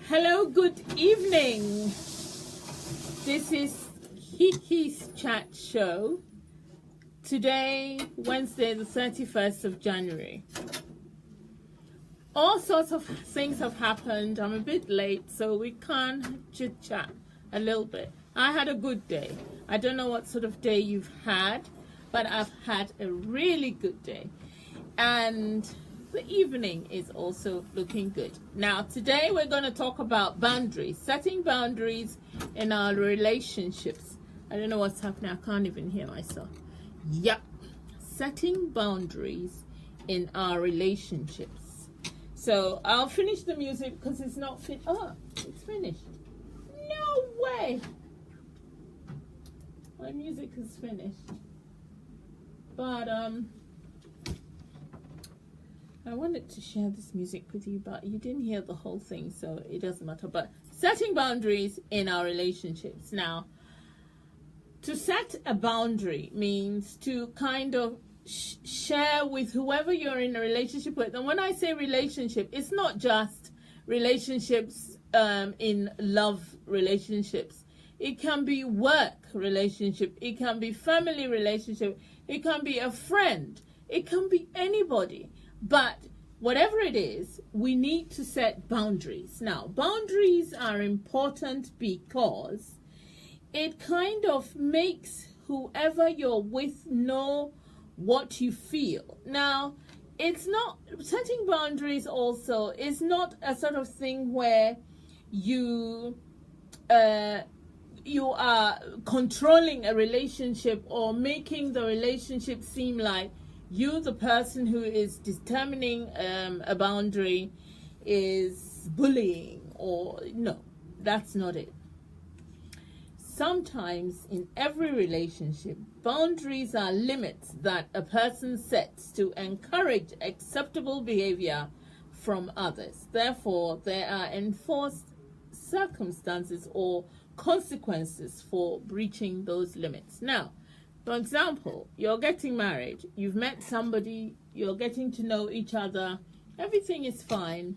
Hello, good evening. This is KIKI's chat show. Today, Wednesday, the 31st of January. All sorts of things have happened. I'm a bit late, so we can chit-chat a little bit. I had a good day. I don't know what sort of day you've had, but I've had a really good day. And the evening is also looking good. Now, today we're going to talk about boundaries, setting boundaries in our relationships. I don't know what's happening. I can't even hear myself. Yep. Setting boundaries in our relationships. So I'll finish the music because it's not fit. Oh, it's finished. No way. My music is finished. But I wanted to share this music with you, but you didn't hear the whole thing, so it doesn't matter. But setting boundaries in our relationships. Now, to set a boundary means to kind of share with whoever you're in a relationship with. And when I say relationship, it's not just relationships in love relationships. It can be work relationship. It can be family relationship. It can be a friend. It can be anybody. But whatever it is, we need to set boundaries. Now, boundaries are important because it kind of makes whoever you're with know what you feel. Now, it's not, setting boundaries also is not a sort of thing where you are controlling a relationship or making the relationship seem like you, the person who is determining a boundary, is bullying, or no, that's not it. Sometimes in every relationship, boundaries are limits that a person sets to encourage acceptable behavior from others. Therefore, there are enforced circumstances or consequences for breaching those limits. Now, for example, you're getting married, you've met somebody, you're getting to know each other, everything is fine.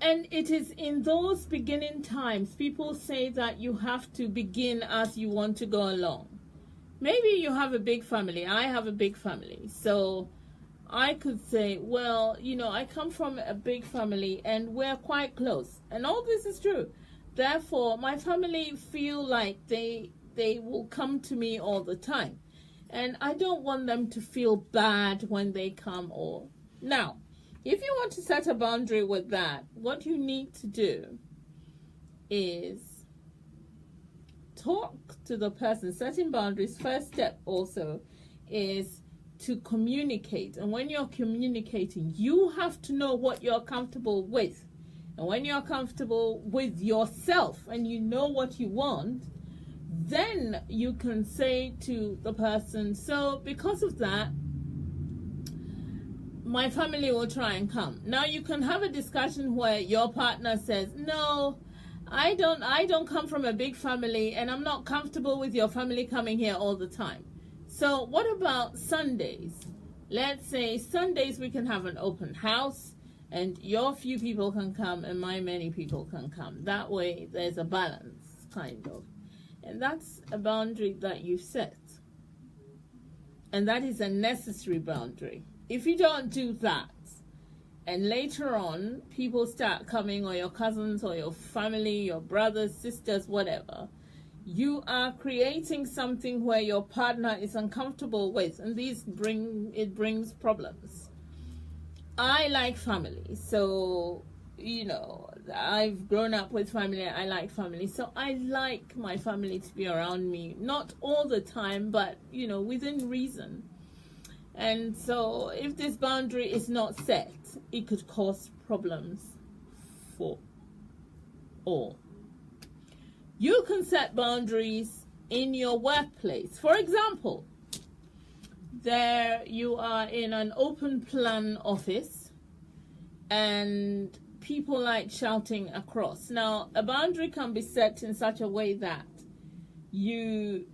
And it is in those beginning times, people say that you have to begin as you want to go along. Maybe you have a big family, I have a big family, so I could say, well, I come from a big family and we're quite close, and all this is true. Therefore, my family feel like they will come to me all the time. And I don't want them to feel bad when they come. Now, if you want to set a boundary with that, what you need to do is talk to the person. Setting boundaries, first step also is to communicate. And when you're communicating, you have to know what you're comfortable with. And when you're comfortable with yourself and you know what you want, then you can say to the person, so because of that, my family will try and come. Now you can have a discussion where your partner says, no, I don't come from a big family and I'm not comfortable with your family coming here all the time. So what about Sundays? Let's say Sundays we can have an open house and your few people can come and my many people can come. That way there's a balance, kind of. And that's a boundary that you've set. And that is a necessary boundary. If you don't do that, and later on people start coming, or your cousins or your family, your brothers, sisters, whatever, you are creating something where your partner is uncomfortable with, and it brings problems. I like family, so I've grown up with family. I like family, so I like my family to be around me, not all the time, but within reason. And so if this boundary is not set, it could cause problems for all. You can set boundaries in your workplace. For example, there you are in an open plan office and people like shouting across. Now, a boundary can be set in such a way that you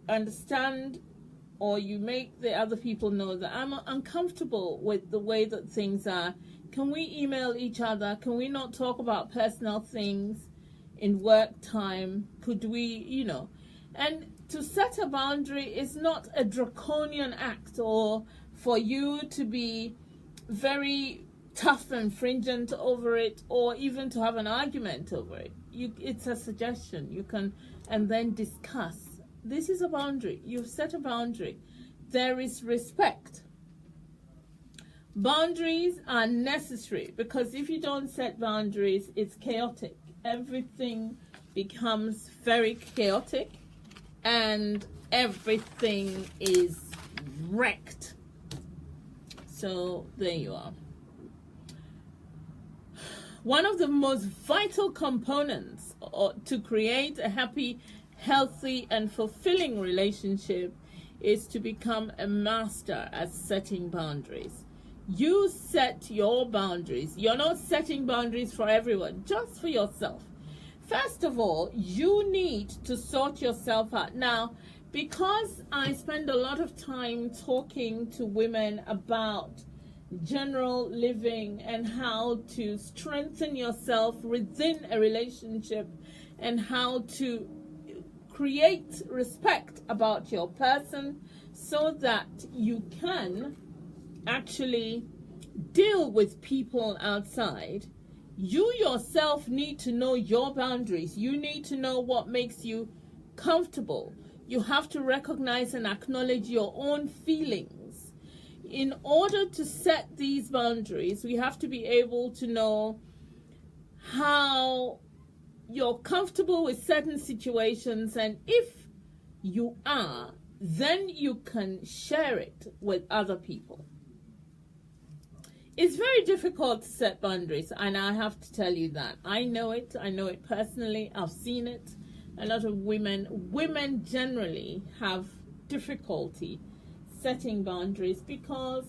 understand or you make the other people know that I'm uncomfortable with the way that things are. Can we email each other? Can we not talk about personal things in work time? Could we, and to set a boundary is not a draconian act, or for you to be very tough and stringent over it, or even to have an argument over it. It's a suggestion. You can, and then discuss. This is a boundary. You've set a boundary. There is respect. Boundaries are necessary, because if you don't set boundaries, it's chaotic. Everything becomes very chaotic and everything is wrecked. So there you are. One of the most vital components to create a happy, healthy, and fulfilling relationship is to become a master at setting boundaries. You set your boundaries. You're not setting boundaries for everyone, just for yourself. First of all, you need to sort yourself out. Now, because I spend a lot of time talking to women about general living and how to strengthen yourself within a relationship and how to create respect about your person so that you can actually deal with people outside, you yourself need to know your boundaries. You need to know what makes you comfortable. You have to recognize and acknowledge your own feelings. In order to set these boundaries, we have to be able to know how you're comfortable with certain situations, and if you are, then you can share it with other people. It's very difficult to set boundaries, and I have to tell you that. I know it personally. I've seen it. A lot of women generally have difficulty setting boundaries, because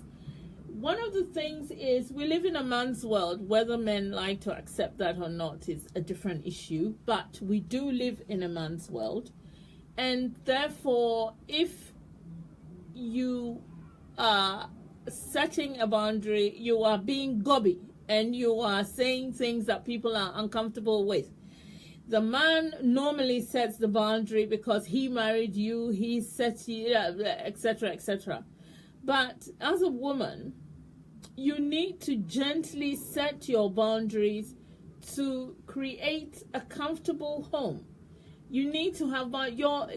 one of the things is we live in a man's world. Whether men like to accept that or not is a different issue, but we do live in a man's world, and therefore if you are setting a boundary, you are being gobby and you are saying things that people are uncomfortable with. The man normally sets the boundary because he married you, he set you, etc., etc. But as a woman, you need to gently set your boundaries to create a comfortable home. You need to have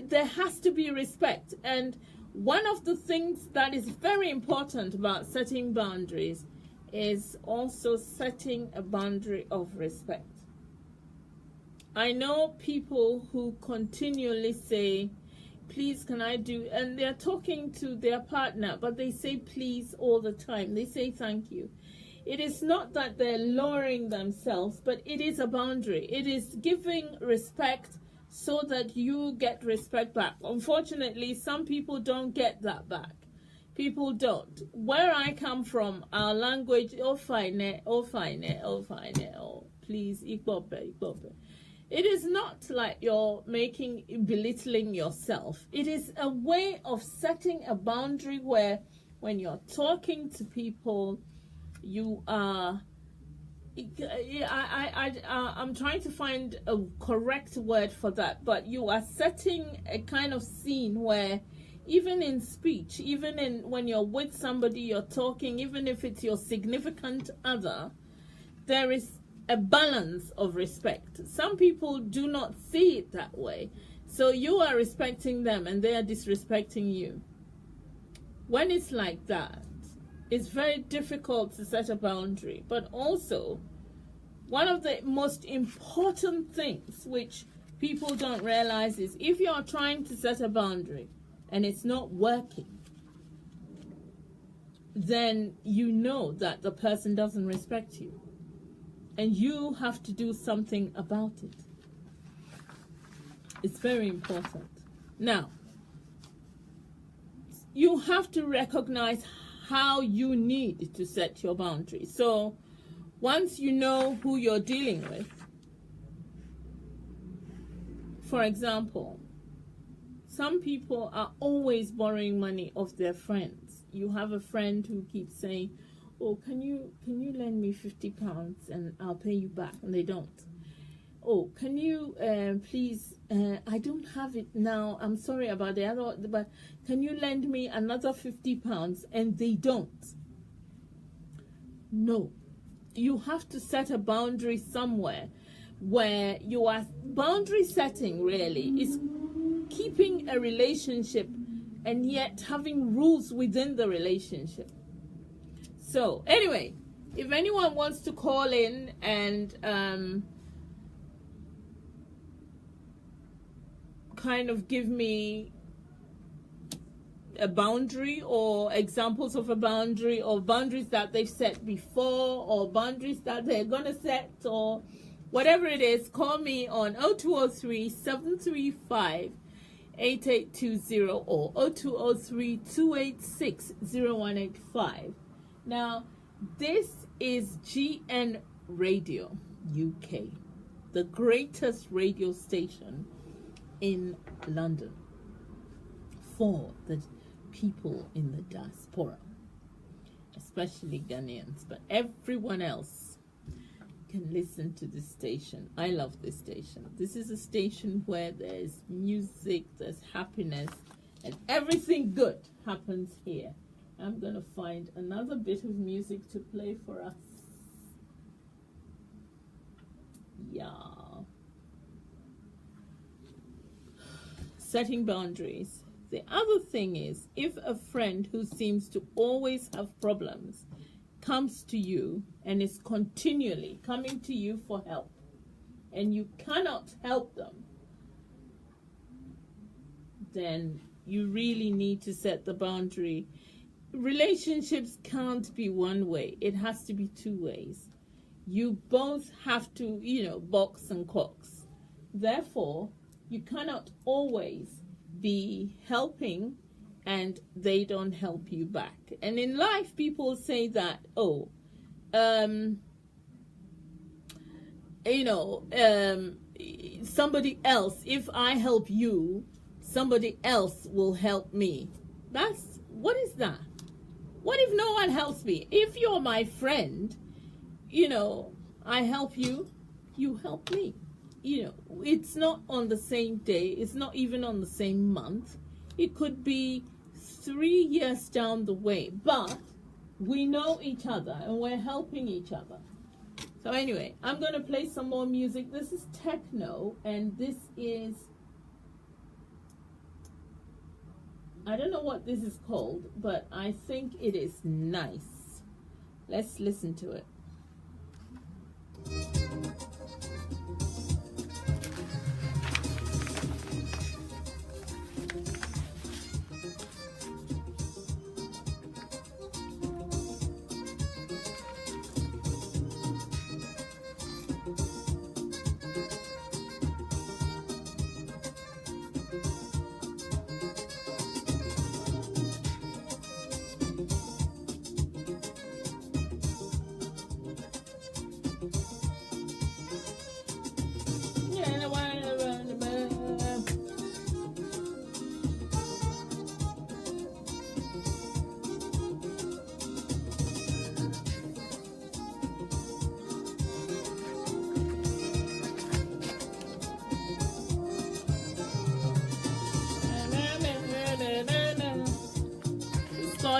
there has to be respect. And one of the things that is very important about setting boundaries is also setting a boundary of respect. I know people who continually say, please, can I do, and they're talking to their partner, but they say please all the time. They say thank you. It is not that they're lowering themselves, but it is a boundary. It is giving respect so that you get respect back. Unfortunately, some people don't get that back. People don't. Where I come from, our language, oh fine, oh fine, oh fine, oh please, ikbope. It is not like you're belittling yourself. It is a way of setting a boundary where when you're talking to people, you are, I'm trying to find a correct word for that, but you are setting a kind of scene where even in speech, when you're with somebody, you're talking, even if it's your significant other, there is a balance of respect. Some people do not see it that way. So you are respecting them and they are disrespecting you. When it's like that, it's very difficult to set a boundary. But also, one of the most important things which people don't realize is if you are trying to set a boundary and it's not working, then you know that the person doesn't respect you. And you have to do something about it. It's very important. Now, you have to recognize how you need to set your boundaries. So, once you know who you're dealing with, for example, some people are always borrowing money of their friends. You have a friend who keeps saying, oh, can you lend me £50 and I'll pay you back, and they don't. Oh, can you please, I don't have it now, I'm sorry about the other, but can you lend me another £50, and they don't. No, you have to set a boundary somewhere where you are. Boundary setting really is keeping a relationship and yet having rules within the relationship. So anyway, if anyone wants to call in and kind of give me a boundary or examples of a boundary, or boundaries that they've set before, or boundaries that they're gonna set, or whatever it is, call me on 0203 735 8820 or 0203 286 0185. Now, this is GN Radio UK, the greatest radio station in London for the people in the diaspora, especially Ghanaians, but everyone else can listen to this station. I love this station. This is a station where there's music, there's happiness, and everything good happens here. I'm gonna find another bit of music to play for us. Yeah. Setting boundaries. The other thing is, if a friend who seems to always have problems comes to you and is continually coming to you for help, and you cannot help them, then you really need to set the boundary. Relationships can't be one way. It has to be two ways. You both have to, box and cox. Therefore, you cannot always be helping and they don't help you back. And in life, people say that, somebody else, if I help you, somebody else will help me. What is that? What if no one helps me? If you're my friend, I help you, you help me. It's not on the same day. It's not even on the same month. It could be 3 years down the way, but we know each other and we're helping each other. So anyway, I'm going to play some more music. This is techno, and this is, I don't know what this is called, but I think it is nice. Let's listen to it.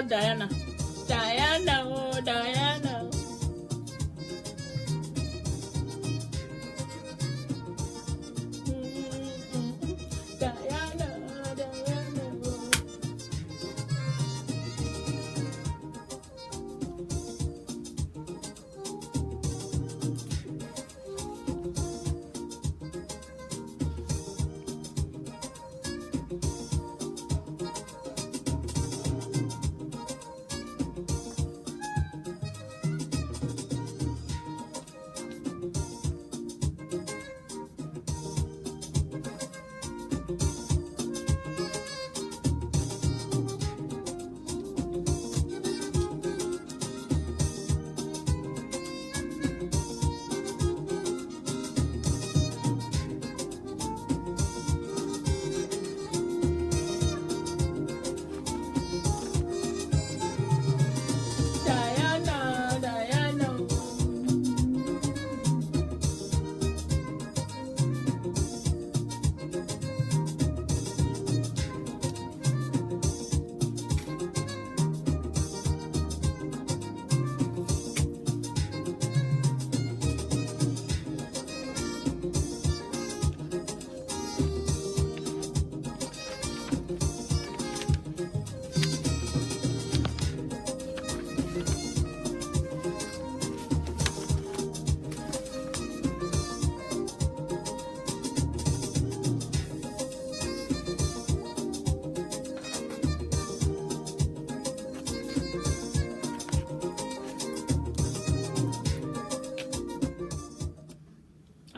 Diana, oh Diana. Diana.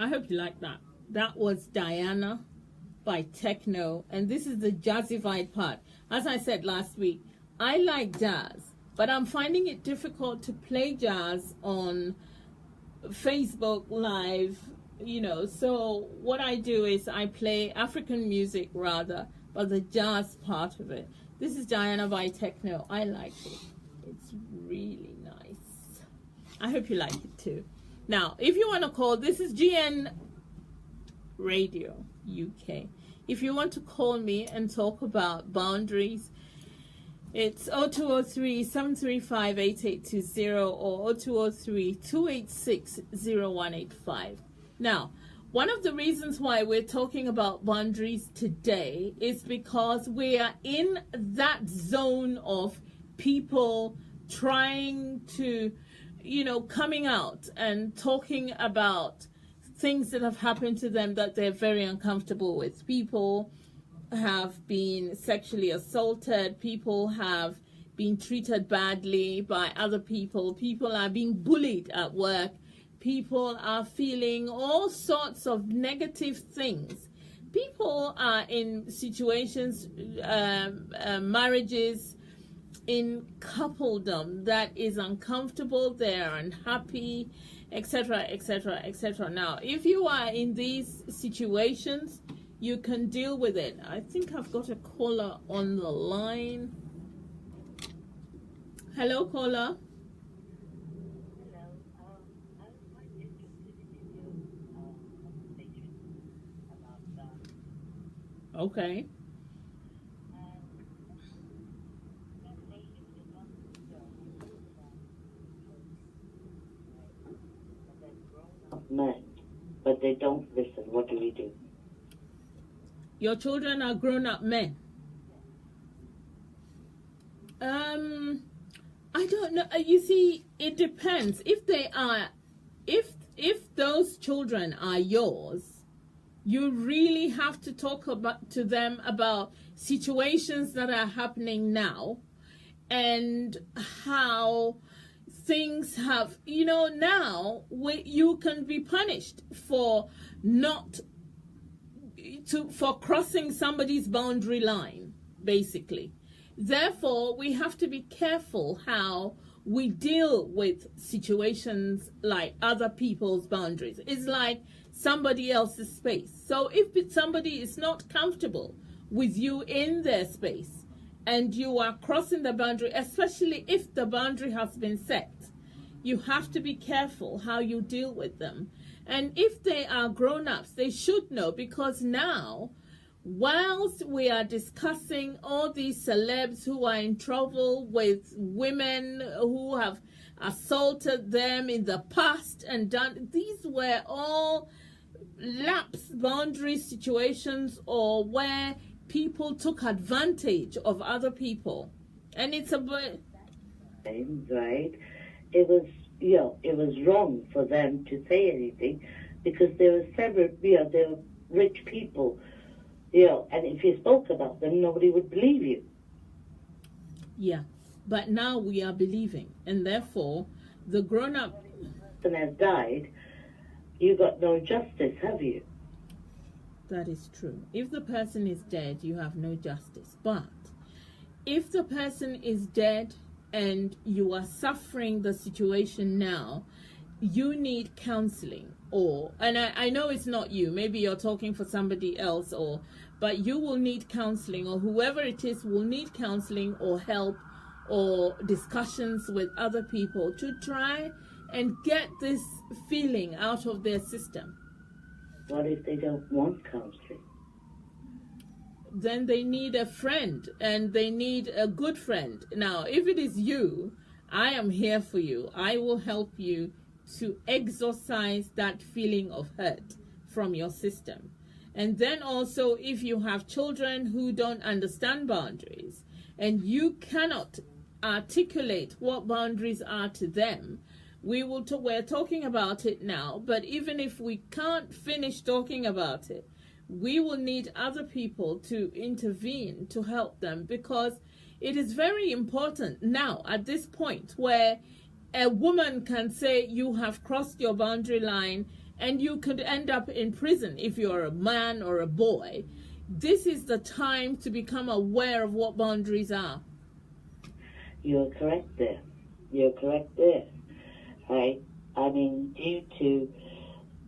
I hope you like that. That was Diana by Techno, and this is the jazzified part. As I said last week, I like jazz, but I'm finding it difficult to play jazz on Facebook Live, you know. So what I do is I play African music rather, but the jazz part of it. This is Diana by Techno. I like it. It's really nice. I hope you like it too. Now, if you want to call, this is GN Radio UK. If you want to call me and talk about boundaries, it's 0203-735-8820 or 0203-286-0185. Now, one of the reasons why we're talking about boundaries today is because we are in that zone of people trying to, you know, coming out and talking about things that have happened to them that they're very uncomfortable with. People have been sexually assaulted. People have been treated badly by other people. People are being bullied at work. People are feeling all sorts of negative things. People are in situations, marriages, in coupledom that is uncomfortable, they're unhappy, etc., etc., etc. Now, if you are in these situations, you can deal with it. I think I've got a caller on the line. Hello, caller. Hello. I was quite interested in your conversation about that. Okay. Men, but they don't listen. What do we do? Your children are grown-up men. I don't know. You see, it depends. If they are, if those children are yours, you really have to talk to them about situations that are happening now and how things have, you know, now you can be punished for for crossing somebody's boundary line, basically. Therefore, we have to be careful how we deal with situations like other people's boundaries. It's like somebody else's space. So if somebody is not comfortable with you in their space and you are crossing the boundary, especially if the boundary has been set, you have to be careful how you deal with them. And if they are grown-ups, they should know, because now, whilst we are discussing all these celebs who are in trouble with women who have assaulted them in the past and done, these were all lapse boundary situations or where people took advantage of other people. And it's a bit... Right. It was, you know, it was wrong for them to say anything because there were several, you know, they were rich people, you know, and if you spoke about them, nobody would believe you. Yeah, but now we are believing, and therefore the grown-up person has died, you got no justice, have you? That is true. If the person is dead, you have no justice. But if the person is dead and you are suffering the situation now, you need counseling. And I know it's not you, maybe you're talking for somebody else, but you will need counseling, or whoever it is will need counseling or help or discussions with other people to try and get this feeling out of their system. What if they don't want counseling? Then they need a friend, and they need a good friend. Now, if it is you, I am here for you. I will help you to exorcise that feeling of hurt from your system. And then also, if you have children who don't understand boundaries and you cannot articulate what boundaries are to them, we're talking about it now, but even if we can't finish talking about it, we will need other people to intervene to help them, because it is very important now at this point where a woman can say you have crossed your boundary line and you could end up in prison if you're a man or a boy. This is the time to become aware of what boundaries are. You're correct there. You're correct there. Right? I mean, due to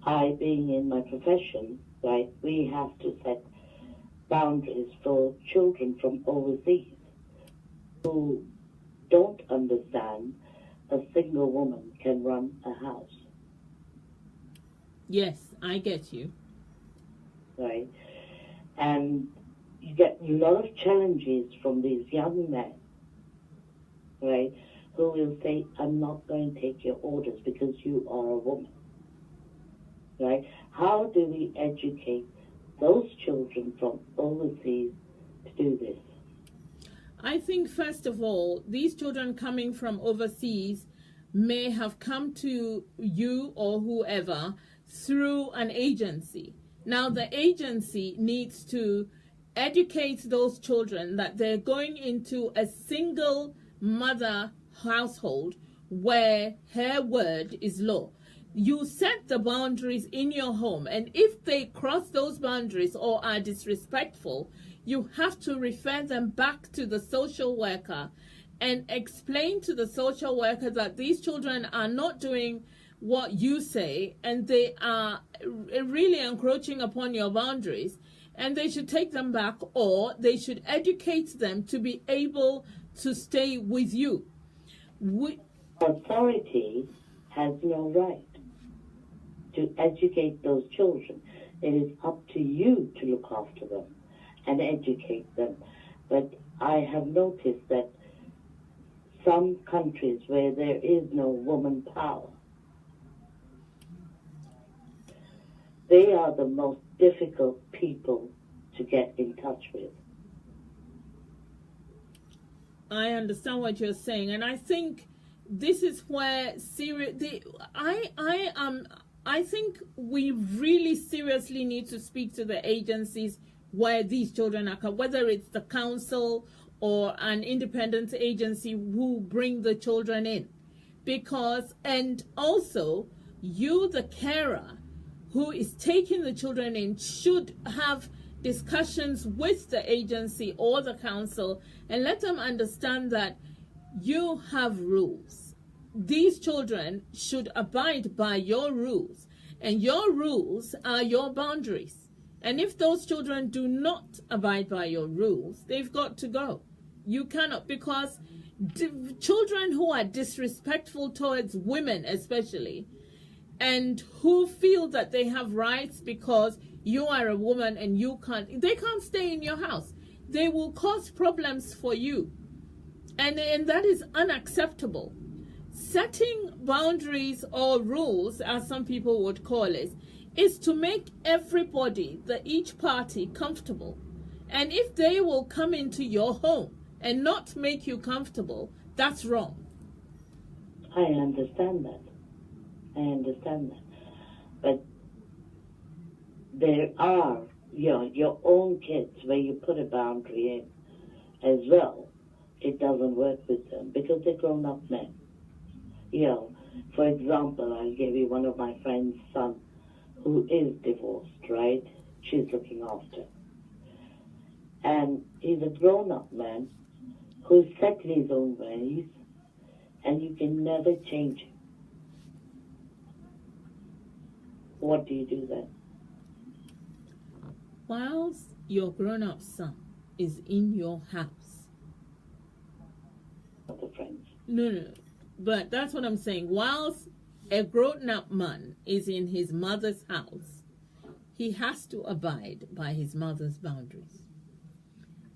I being in my profession, right, we have to set boundaries for children from overseas who don't understand a single woman can run a house. Yes, I get you. Right? And you get a lot of challenges from these young men, right, who will say, I'm not going to take your orders because you are a woman. Right? How do we educate those children from overseas to do this? I think, first of all, these children coming from overseas may have come to you or whoever through an agency. Now, the agency needs to educate those children that they're going into a single mother household where her word is law. You set the boundaries in your home, and if they cross those boundaries or are disrespectful, you have to refer them back to the social worker and explain to the social worker that these children are not doing what you say and they are really encroaching upon your boundaries, and they should take them back, or they should educate them to be able to stay with you. Authority has no right to educate those children. It is up to you to look after them and educate them. But I have noticed that some countries where there is no woman power, they are the most difficult people to get in touch with. I understand what you're saying, and I think this is where I think we really seriously need to speak to the agencies where these children are, whether it's the council or an independent agency who bring the children in. Because, and also, you, the carer, who is taking the children in, should have discussions with the agency or the council and let them understand that you have rules. These children should abide by your rules, and your rules are your boundaries. And if those children do not abide by your rules, they've got to go. You cannot, because children who are disrespectful towards women especially, and who feel that they have rights because you are a woman and they can't stay in your house. They will cause problems for you. And that is unacceptable. Setting boundaries or rules, as some people would call it, is to make everybody, each party, comfortable. And if they will come into your home and not make you comfortable, that's wrong. I understand that. But there are, your own kids where you put a boundary in as well. It doesn't work with them because they're grown-up men. For example, I'll give you one of my friend's son who is divorced, right? She's looking after. And he's a grown-up man who's set in his own ways, and you can never change him. What do you do then? Whilst your grown-up son is in your house. Other friends. No. But that's what I'm saying. Whilst a grown-up man is in his mother's house, he has to abide by his mother's boundaries.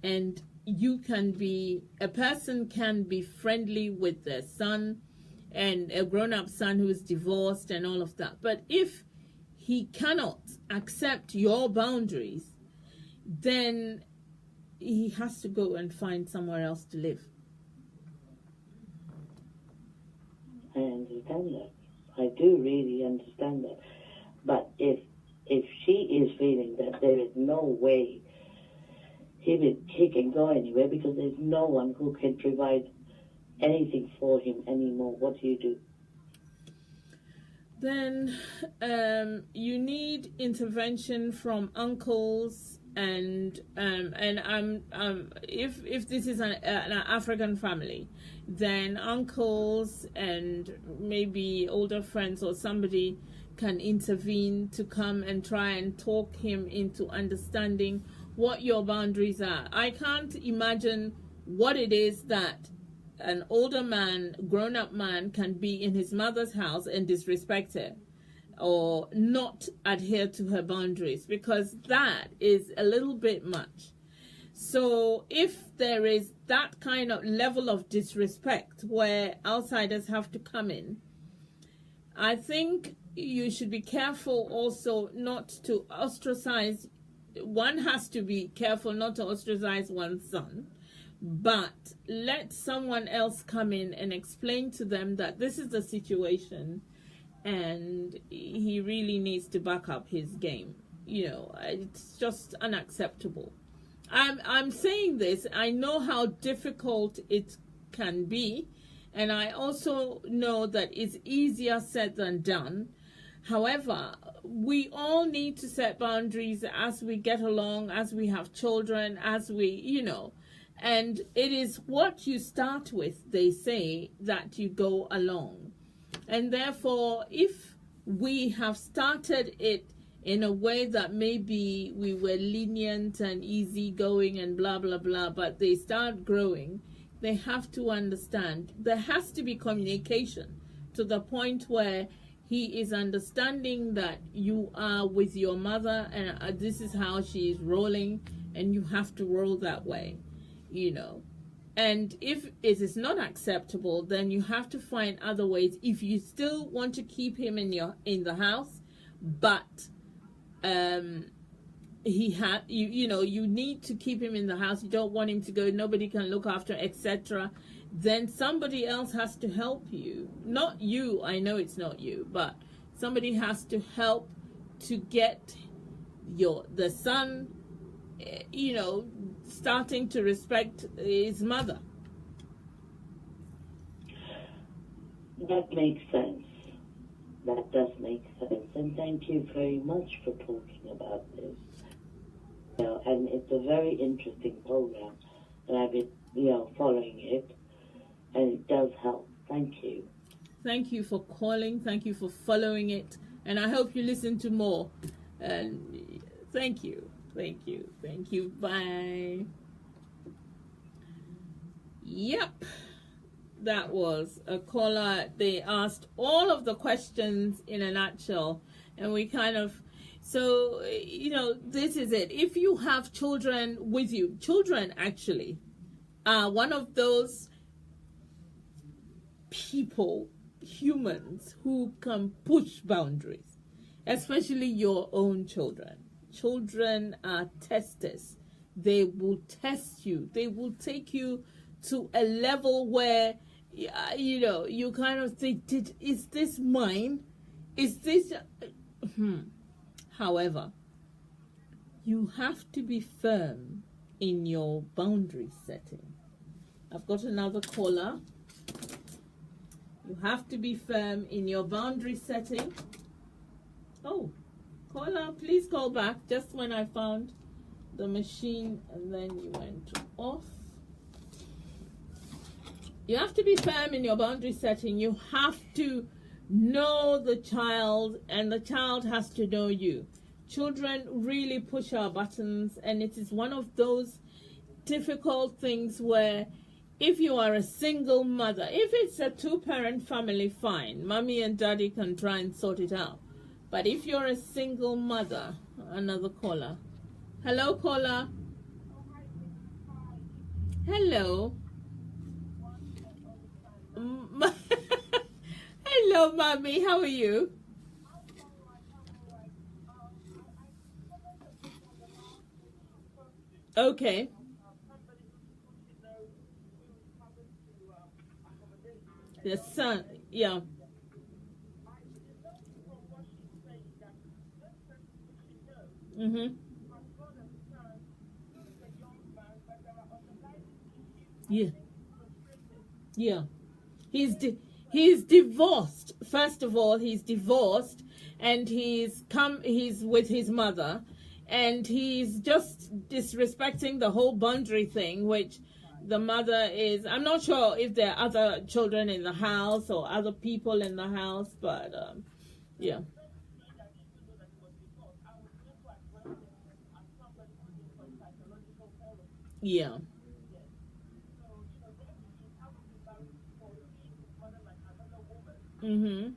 And a person can be friendly with their son and a grown-up son who is divorced and all of that. But if he cannot accept your boundaries, then he has to go and find somewhere else to live. I understand that. I do really understand that. But if she is feeling that there is no way he can go anywhere because there's no one who can provide anything for him anymore, what do you do? then you need intervention from uncles and if this is an African family, then uncles and maybe older friends or somebody can intervene to come and try and talk him into understanding what your boundaries are. I can't imagine what it is that an older man, grown-up man, can be in his mother's house and disrespect her or not adhere to her boundaries, because that is a little bit much. So if there is that kind of level of disrespect where outsiders have to come in, I think you should be careful also not to ostracize. One has to be careful not to ostracize one's son, but let someone else come in and explain to them that this is the situation and he really needs to back up his game. You know, it's just unacceptable. I'm saying this, I know how difficult it can be, and I also know that it's easier said than done. However, we all need to set boundaries as we get along, as we have children, as we, you know, and it is what you start with, they say, that you go along. And therefore, if we have started it in a way that maybe we were lenient and easygoing and blah, blah, blah, but they start growing, they have to understand there has to be communication to the point where he is understanding that you are with your mother and this is how she is rolling and you have to roll that way, you know. And if it is not acceptable, then you have to find other ways. If you still want to keep him in the house, but he had you need to keep him in the house. You don't want him to go. Nobody can look after, etc. Then somebody else has to help you. Not you. I know it's not you, but somebody has to help to get the son, you know, starting to respect his mother. That makes sense. That does make sense. And thank you very much for talking about this. You know, and it's a very interesting program, and I've been, following it, and it does help. Thank you. Thank you for calling. Thank you for following it, and I hope you listen to more. And thank you. Thank you. Thank you. Bye. Yep. That was a caller. They asked all of the questions in a nutshell. And we kind of, so, this is it. If you have children with you, children actually are one of those people, humans, who can push boundaries, especially your own children. Children are testers. They will test you. They will take you to a level where, you kind of think, is this mine? Is this... However, you have to be firm in your boundary setting. I've got another caller. You have to be firm in your boundary setting. Oh. Caller, please call back. Just when I found the machine and then you went off. You have to be firm in your boundary setting. You have to know the child and the child has to know you. Children really push our buttons, and it is one of those difficult things where if you are a single mother, if it's a two-parent family, fine. Mommy and daddy can try and sort it out. But if you're a single mother, another caller. Hello, caller. Hello. Hello, mommy. How are you? Okay. The son, yeah. Mm-hmm. Yeah. Yeah. He's divorced. First of all, he's divorced, and he's with his mother, and he's just disrespecting the whole boundary thing, which the mother is. I'm not sure if there are other children in the house or other people in the house, but yeah. Yeah. Mhm.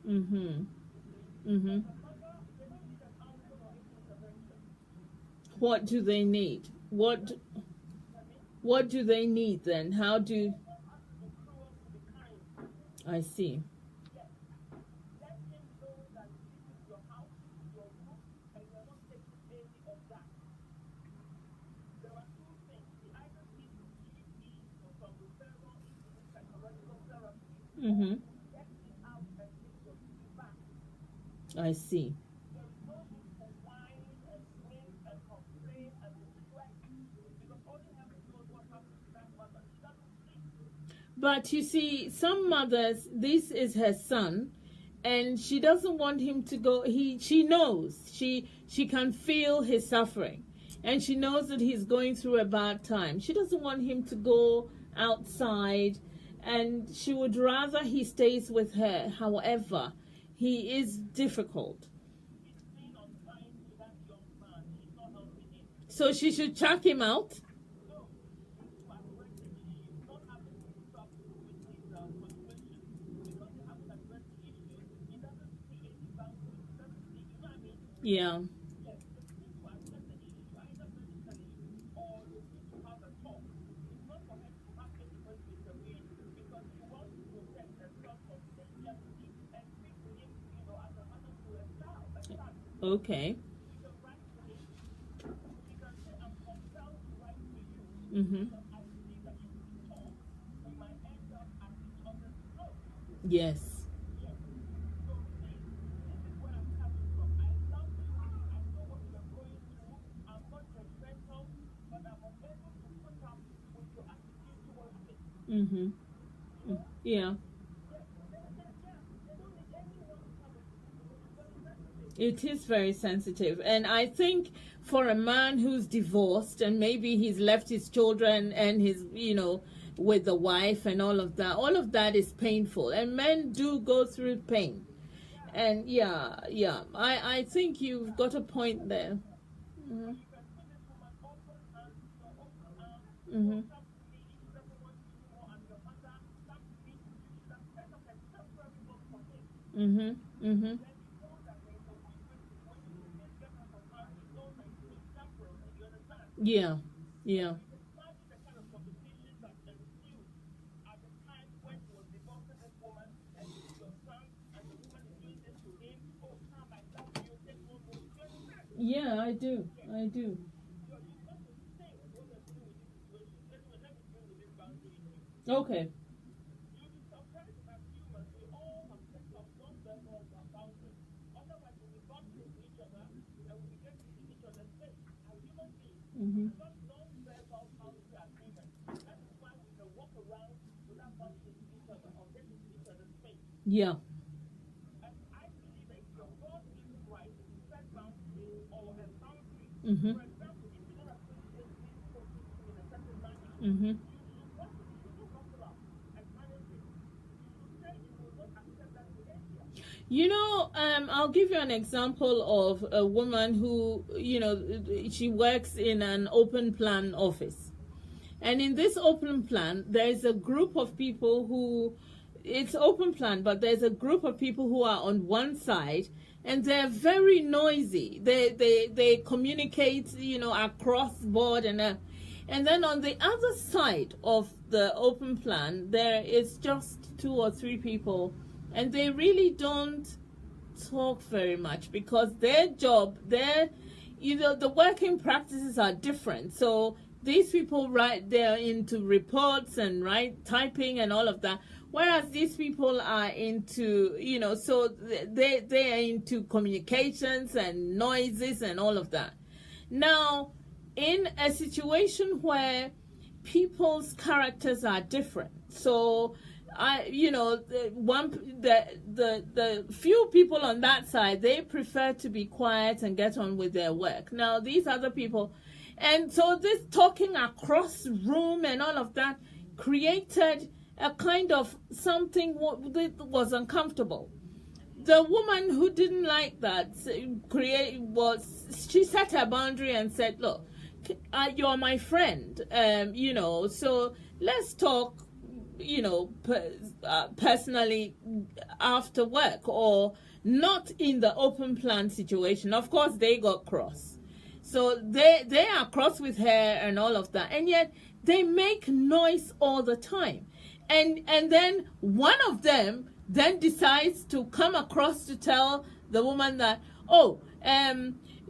Mhm. Mhm. What do they need? What do they need then? How do I see? Mhm. I see. But you see, some mothers, this is her son, and she doesn't want him to go. She knows, she can feel his suffering, and she knows that he's going through a bad time. She doesn't want him to go outside, and she would rather he stays with her. However, he is difficult. So she should chuck him out. Yeah. Okay. Mhm. Yes. Mhm. Yeah. It is very sensitive. And I think for a man who's divorced and maybe he's left his children and his, with the wife and all of that is painful. And men do go through pain. And yeah, yeah. I think you've got a point there. Mhm. Mhm. Mhm. Mhm. Yeah. Yeah. Yeah, I do. I do. Okay. Mhm. Yeah. Mhm. Mhm. I'll give you an example of a woman who, she works in an open plan office. And in this open plan, there's a group of people who, it's open plan, but there's a group of people who are on one side and they're very noisy. They communicate, across board and then on the other side of the open plan, there is just two or three people and they really don't talk very much because their job, the working practices are different. So these people write, they're into reports and write typing and all of that. Whereas these people are into, so they are into communications and noises and all of that. Now, in a situation where people's characters are different. So the few people on that side, they prefer to be quiet and get on with their work. Now these other people, and so this talking across room and all of that created a kind of something that was uncomfortable. The woman who didn't like that she set her boundary and said, look, you're my friend, so let's talk, personally after work, or not in the open plan situation. Of course, they got cross. So they are cross with her and all of that. And yet they make noise all the time. And then one of them then decides to come across to tell the woman that,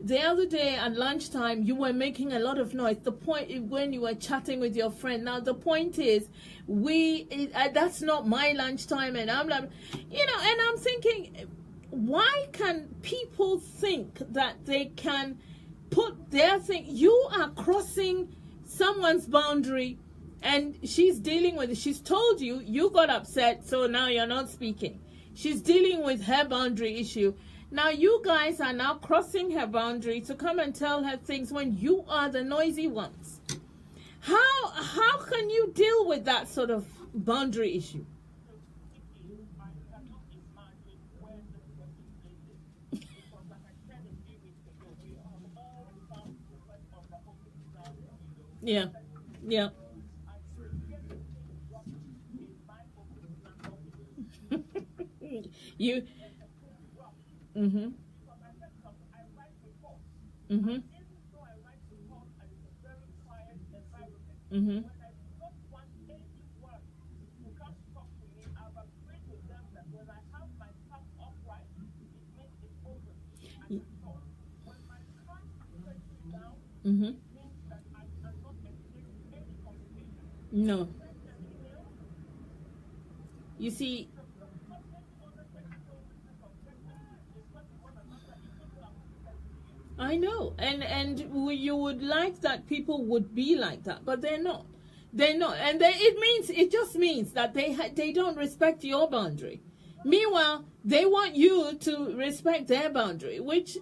the other day at lunchtime, you were making a lot of noise. The point is when you were chatting with your friend. Now, the point is, that's not my lunchtime. And I'm like, and I'm thinking, why can people think that they can put their thing? You are crossing someone's boundary, and she's dealing with it. She's told you, you got upset, so now you're not speaking. She's dealing with her boundary issue. Now you guys are now crossing her boundary to come and tell her things when you are the noisy ones. How can you deal with that sort of boundary issue? Yeah. You. Mhm. Mhm. Mhm. Mhm. No. You see, I know, and you would like that people would be like that, but they're not. They're not, and it just means that they don't respect your boundary. Meanwhile, they want you to respect their boundary, which.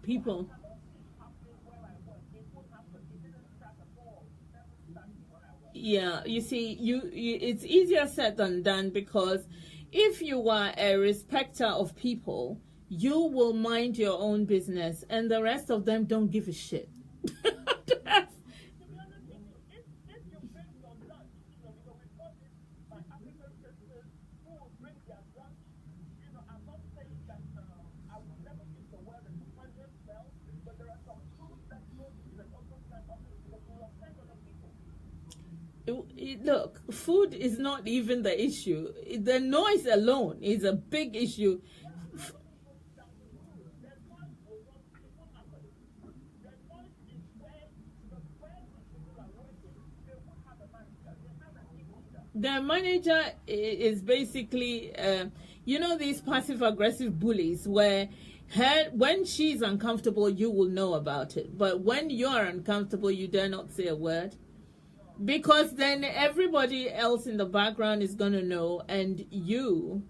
People. Yeah, you see, it's easier said than done, because if you are a respecter of people, you will mind your own business, and the rest of them don't give a shit. Look, food is not even the issue. The noise alone is a big issue. The manager is basically, these passive aggressive bullies where when she's uncomfortable, you will know about it. But when you're uncomfortable, you dare not say a word. Because then everybody else in the background is going to know, and you.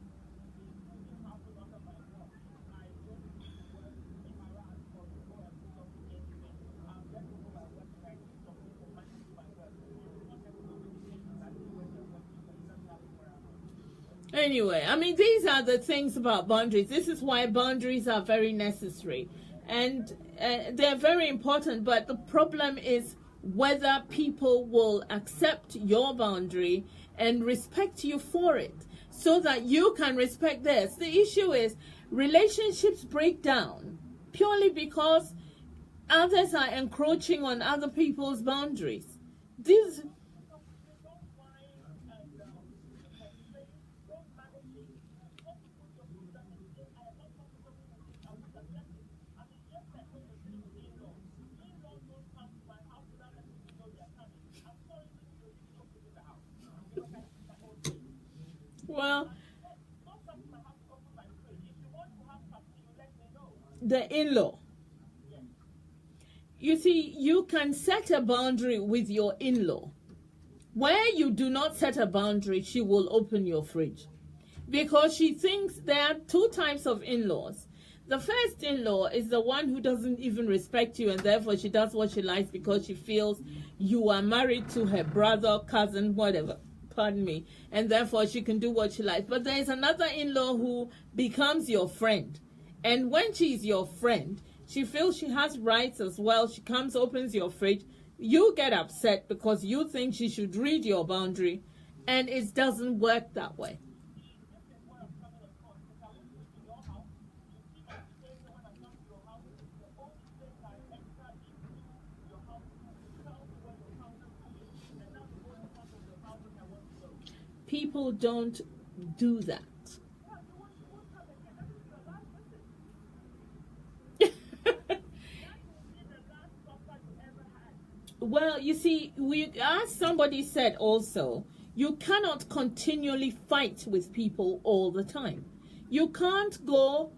Anyway, I mean, these are the things about boundaries. This is why boundaries are very necessary. And they're very important, but the problem is whether people will accept your boundary and respect you for it so that you can respect theirs. The issue is relationships break down purely because others are encroaching on other people's boundaries. This the in-law. You see, you can set a boundary with your in-law. Where you do not set a boundary, she will open your fridge. Because she thinks there are two types of in-laws. The first in-law is the one who doesn't even respect you, and therefore she does what she likes because she feels you are married to her brother, cousin, whatever. Pardon me. And therefore she can do what she likes. But there is another in-law who becomes your friend. And when she's your friend, she feels she has rights as well. She comes, opens your fridge. You get upset because you think she should read your boundary. And it doesn't work that way. People don't do that. Well, you see, as somebody said also, you cannot continually fight with people all the time. You can't go...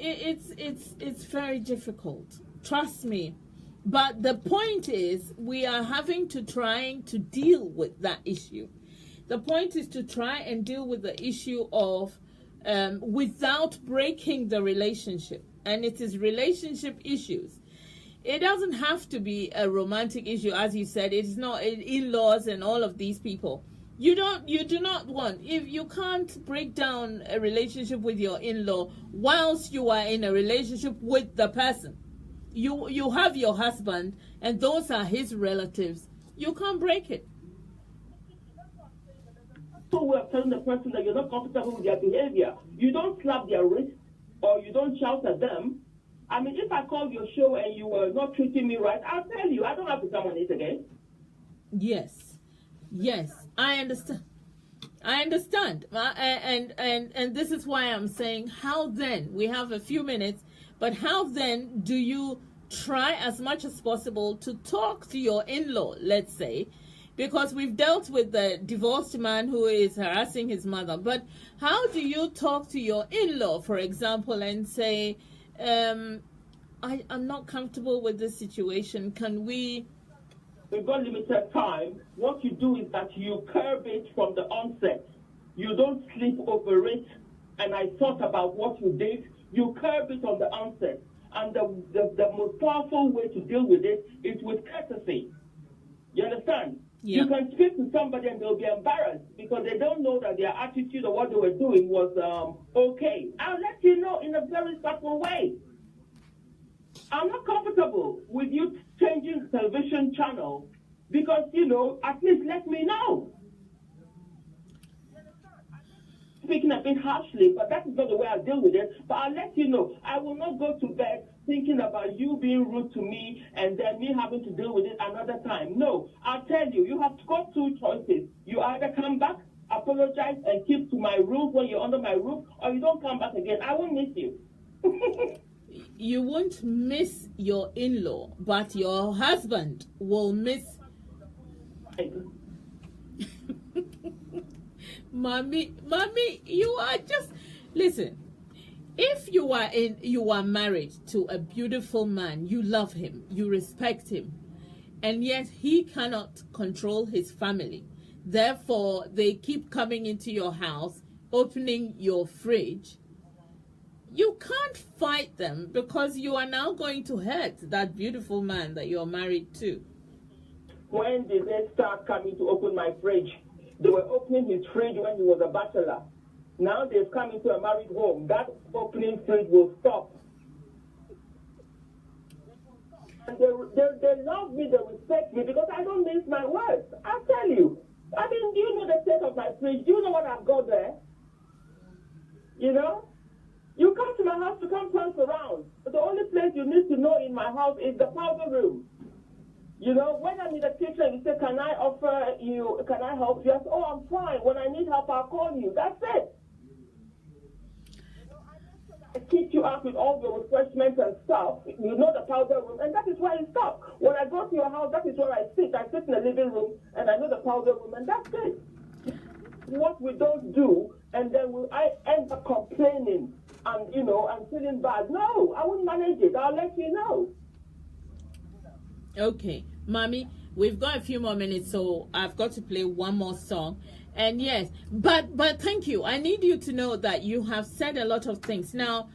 It's very difficult. Trust me. But the point is, we are having to trying to deal with that issue. The point is to try and deal with the issue of without breaking the relationship. And it is relationship issues. It doesn't have to be a romantic issue, as you said. It's not in-laws and all of these people. You do not want, if you can't break down a relationship with your in-law whilst you are in a relationship with the person. You have your husband and those are his relatives. You can't break it. So we're telling the person that you're not comfortable with their behavior. You don't slap their wrist or you don't shout at them. I mean, if I called your show and you were not treating me right, I'll tell you. I don't have to come on it again. Yes, I understand. And this is why I'm saying, how then? We have a few minutes, but how then do you try as much as possible to talk to your in-law, let's say, because we've dealt with the divorced man who is harassing his mother. But how do you talk to your in-law, for example, and say, I'm not comfortable with this situation. Can we... We've got limited time. What you do is that you curb it from the onset. You don't sleep over it. And I thought about what you did. You curb it on the onset. And the most powerful way to deal with it is with courtesy. You understand? Yeah. You can speak to somebody and they'll be embarrassed because they don't know that their attitude or what they were doing was okay. I'll let you know in a very subtle way. I'm not comfortable with you changing the television channel because, at least let me know. Speaking a bit harshly, but that is not the way I deal with it. But I'll let you know. I will not go to bed thinking about you being rude to me and then me having to deal with it another time. No, I'll tell you, you have got two choices. You either come back, apologize, and keep to my roof when you're under my roof, or you don't come back again. I won't miss you. You won't miss your in-law, but your husband will miss... Mommy, you are just... Listen, if you are married to a beautiful man, you love him, you respect him, and yet he cannot control his family. Therefore, they keep coming into your house, opening your fridge. You can't fight them because you are now going to hurt that beautiful man that you're married to. When did they start coming to open my fridge? They were opening his fridge when he was a bachelor. Now they've come into a married home. That opening fridge will stop. And they love me, they respect me because I don't mince my words. I'll tell you. I mean, do you know the state of my fridge? Do you know what I've got there? You come to my house to come turn around. But the only place you need to know in my house is the powder room. When I'm in the kitchen, you say, can I help you? I say, oh, I'm fine. When I need help, I'll call you. That's it. I kick you out with all the refreshments and stuff. You know the powder room, and that is where you stop. When I go to your house, that is where I sit. I sit in the living room, and I know the powder room, and that's it. What we don't do, and then I end up complaining and, you know, and feeling bad. No, I wouldn't manage it. I'll let you know. Okay, Mommy, we've got a few more minutes, so I've got to play one more song. And yes, but thank you. I need you to know that you have said a lot of things. Now,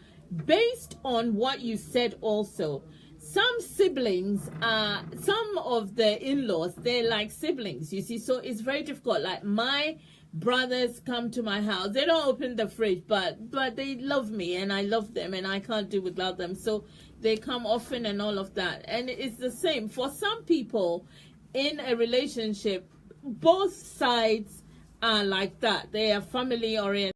based on what you said also, some siblings, some of the in-laws, they're like siblings, you see. So it's very difficult. Like my brothers come to my house. They don't open the fridge, but they love me and I love them and I can't do without them. So they come often and all of that. And it's the same. For some people in a relationship, both sides are like that. They are family oriented.